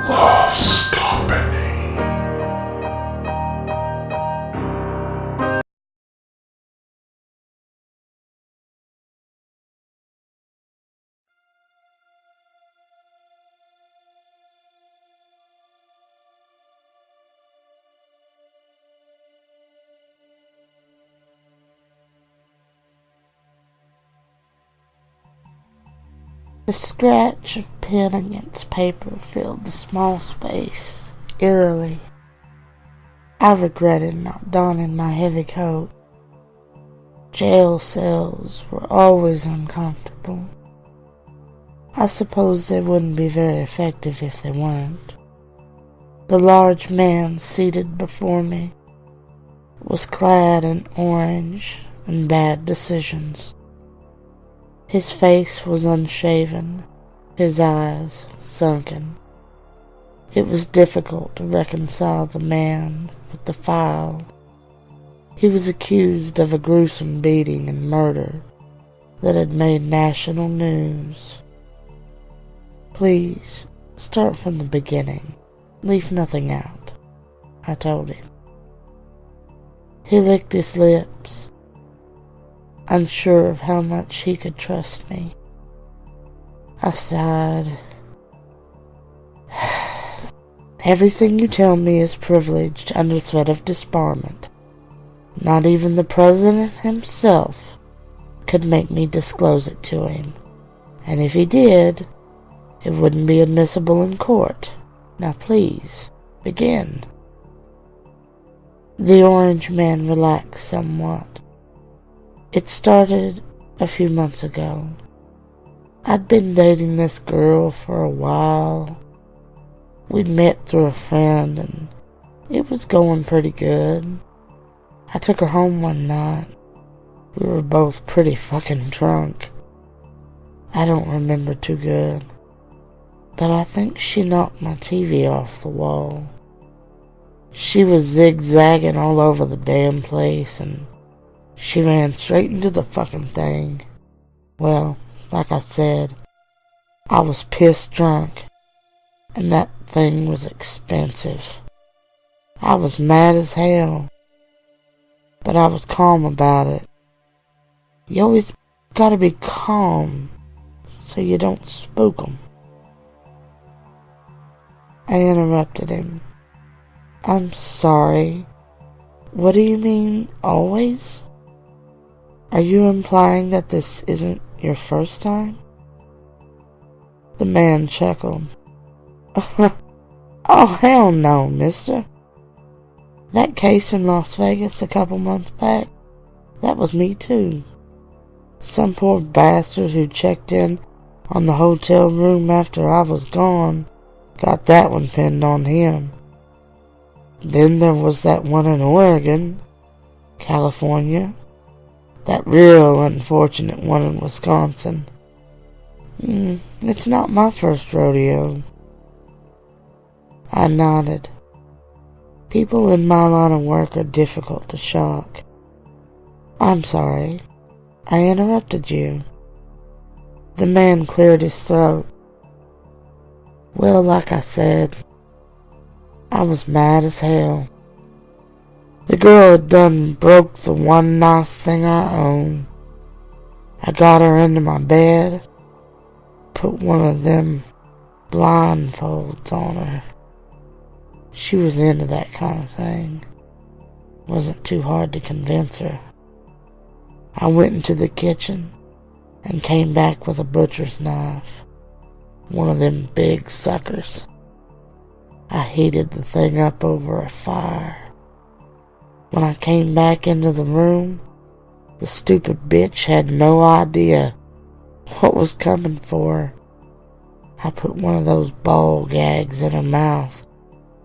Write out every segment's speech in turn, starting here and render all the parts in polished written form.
loves company. The scratch of pen against paper filled the small space eerily. I regretted not donning my heavy coat. Jail cells were always uncomfortable. I suppose they wouldn't be very effective if they weren't. The large man seated before me was clad in orange and bad decisions. His face was unshaven, his eyes sunken. It was difficult to reconcile the man with the file. He was accused of a gruesome beating and murder that had made national news. Please, start from the beginning. Leave nothing out, I told him. He licked his lips, unsure of how much he could trust me. I sighed. Everything you tell me is privileged under threat of disbarment. Not even the president himself could make me disclose it to him. And if he did, it wouldn't be admissible in court. Now please, begin. The orange man relaxed somewhat. It started a few months ago. I'd been dating this girl for a while. We'd met through a friend and it was going pretty good. I took her home one night. We were both pretty fucking drunk. I don't remember too good, but I think she knocked my TV off the wall. She was zigzagging all over the damn place and she ran straight into the fucking thing. Well, like I said, I was pissed drunk, and that thing was expensive. I was mad as hell, but I was calm about it. You always gotta be calm so you don't spook 'em. I interrupted him. I'm sorry. What do you mean, always? Are you implying that this isn't your first time? The man chuckled. Oh, hell no, mister. That case in Las Vegas a couple months back, that was me too. Some poor bastard who checked in on the hotel room after I was gone got that one pinned on him. Then there was that one in Oregon, California, that real unfortunate one in Wisconsin. It's not my first rodeo. I nodded. People in my line of work are difficult to shock. I'm sorry. I interrupted you. The man cleared his throat. Well, like I said, I was mad as hell. The girl had done broke the one nice thing I own. I got her into my bed, put one of them blindfolds on her. She was into that kind of thing. Wasn't too hard to convince her. I went into the kitchen and came back with a butcher's knife. One of them big suckers. I heated the thing up over a fire. When I came back into the room, the stupid bitch had no idea what was coming for her. I put one of those ball gags in her mouth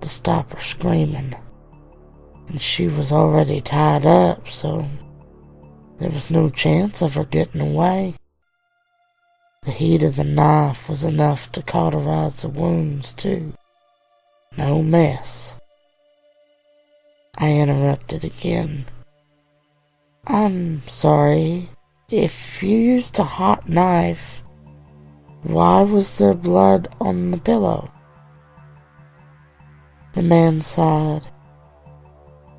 to stop her screaming, and she was already tied up, so there was no chance of her getting away. The heat of the knife was enough to cauterize the wounds, too. No mess. I interrupted again. I'm sorry. If you used a hot knife, why was there blood on the pillow? The man sighed.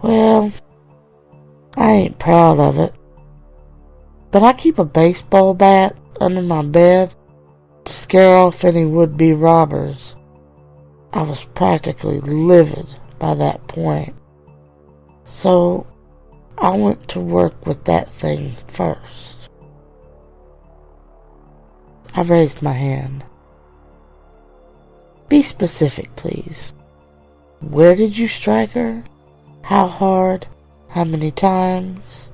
Well, I ain't proud of it, but I keep a baseball bat under my bed to scare off any would-be robbers. I was practically livid by that point, so I went to work with that thing first. I raised my hand. Be specific, please. Where did you strike her? How hard? How many times?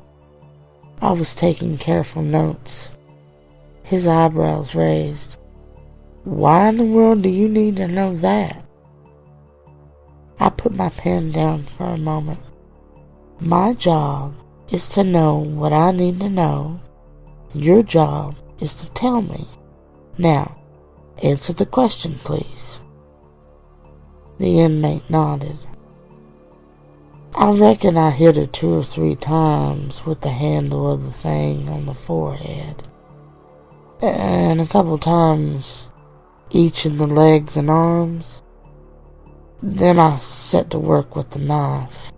I was taking careful notes. His eyebrows raised. Why in the world do you need to know that? I put my pen down for a moment. My job is to know what I need to know. Your job is to tell me. Now, answer the question, please. The inmate nodded. I reckon I hit her 2 or 3 times with the handle of the thing on the forehead, and a couple times each in the legs and arms. Then I set to work with the knife.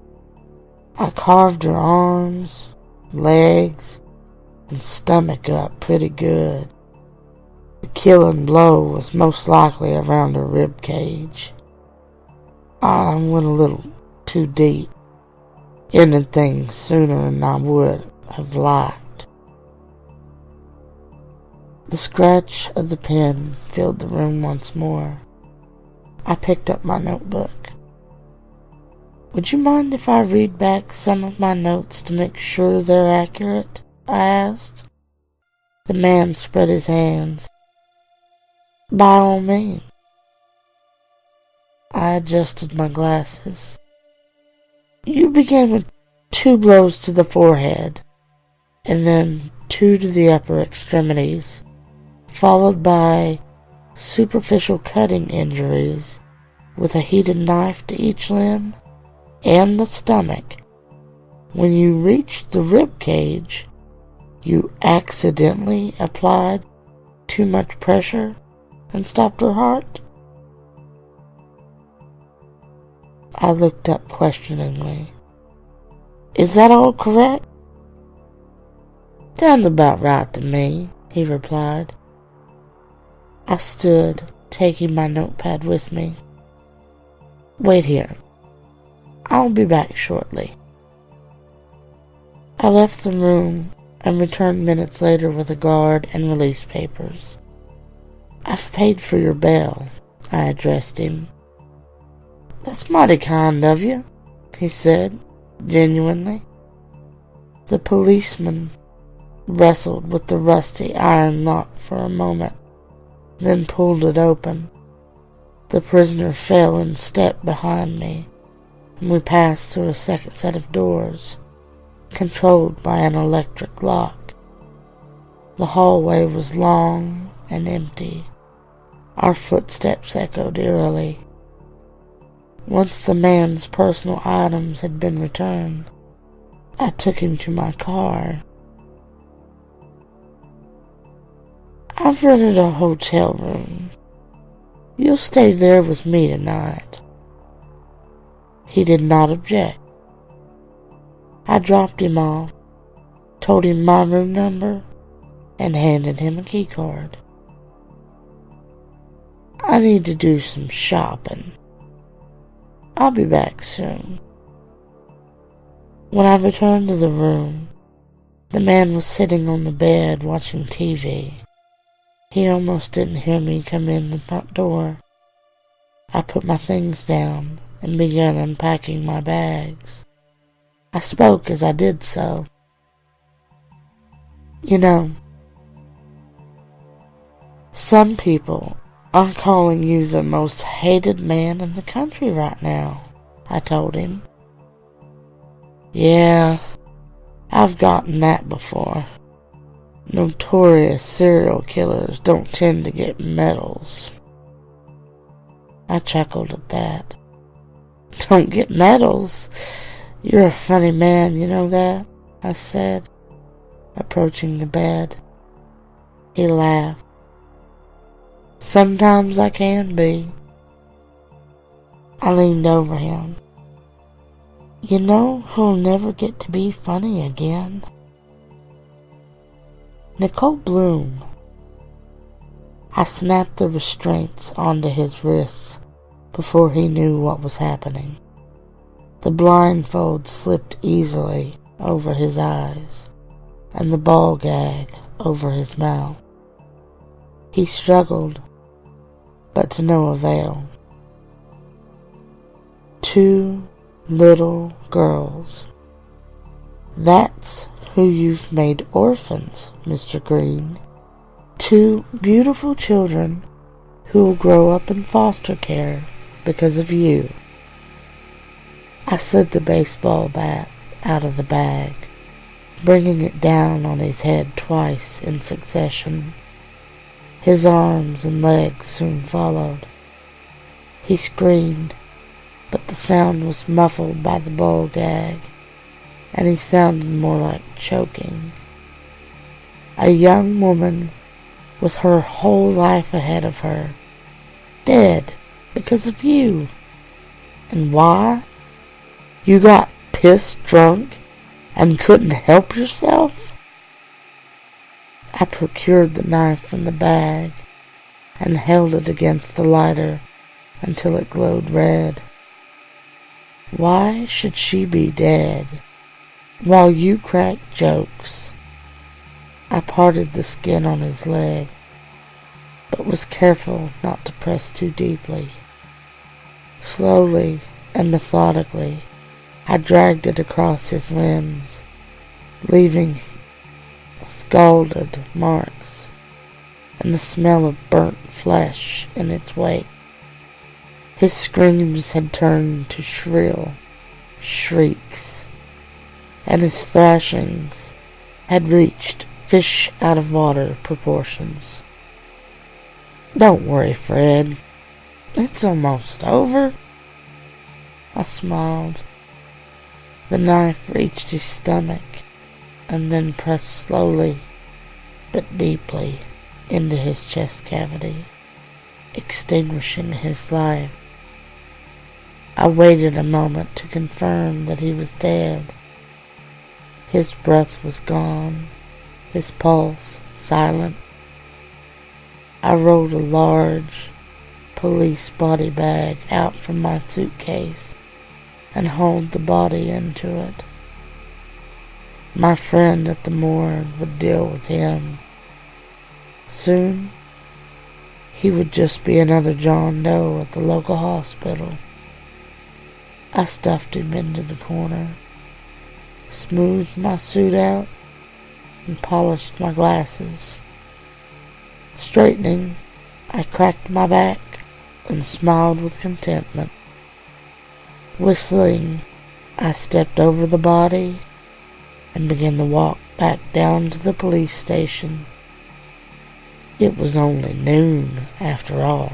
I carved her arms, legs, and stomach up pretty good. The killing blow was most likely around her rib cage. I went a little too deep, ending things sooner than I would have liked. The scratch of the pen filled the room once more. I picked up my notebook. Would you mind if I read back some of my notes to make sure they're accurate? I asked. The man spread his hands. By all means. I adjusted my glasses. You began with 2 blows to the forehead, and then 2 to the upper extremities, followed by superficial cutting injuries with a heated knife to each limb and the stomach. When you reached the rib cage, you accidentally applied too much pressure and stopped her heart? I looked up questioningly. Is that all correct? Sounds about right to me, he replied. I stood, taking my notepad with me. Wait here. I'll be back shortly. I left the room and returned minutes later with a guard and release papers. I've paid for your bail, I addressed him. That's mighty kind of you, he said, genuinely. The policeman wrestled with the rusty iron lock for a moment, then pulled it open. The prisoner fell in step behind me, and we passed through a second set of doors, controlled by an electric lock. The hallway was long and empty. Our footsteps echoed eerily. Once the man's personal items had been returned, I took him to my car. I've rented a hotel room. You'll stay there with me tonight. He did not object. I dropped him off, told him my room number, and handed him a key card. I need to do some shopping. I'll be back soon. When I returned to the room, the man was sitting on the bed watching TV. He almost didn't hear me come in the front door. I put my things down and began unpacking my bags. I spoke as I did so. You know, some people are calling you the most hated man in the country right now, I told him. Yeah, I've gotten that before. Notorious serial killers don't tend to get medals. I chuckled at that. Don't get medals? You're a funny man, you know that? I said, approaching the bed. He laughed. Sometimes I can be. I leaned over him. You know who'll never get to be funny again? Nicole Bloom. I snapped the restraints onto his wrists before he knew what was happening. The blindfold slipped easily over his eyes, and the ball gag over his mouth. He struggled, but to no avail. 2 little girls. That's who you've made orphans, Mr. Green. 2 beautiful children who will grow up in foster care because of you. I slid the baseball bat out of the bag, bringing it down on his head twice in succession. His arms and legs soon followed. He screamed, but the sound was muffled by the ball gag, and he sounded more like choking. A young woman with her whole life ahead of her, dead because of you. And why? You got pissed drunk and couldn't help yourself? I procured the knife from the bag and held it against the lighter until it glowed red. Why should she be dead while you crack jokes? I parted the skin on his leg, but was careful not to press too deeply. Slowly and methodically, I dragged it across his limbs, leaving scalded marks and the smell of burnt flesh in its wake. His screams had turned to shrill shrieks, and his thrashings had reached fish out of water proportions. Don't worry, Fred. It's almost over. I smiled. The knife reached his stomach and then pressed slowly but deeply into his chest cavity, extinguishing his life. I waited a moment to confirm that he was dead. His breath was gone, his pulse silent. I rolled a large police body bag out from my suitcase and hauled the body into it. My friend at the morgue would deal with him. Soon, he would just be another John Doe at the local hospital. I stuffed him into the corner, smoothed my suit out, and polished my glasses. Straightening, I cracked my back and smiled with contentment. Whistling, I stepped over the body and began to walk back down to the police station. It was only noon, after all.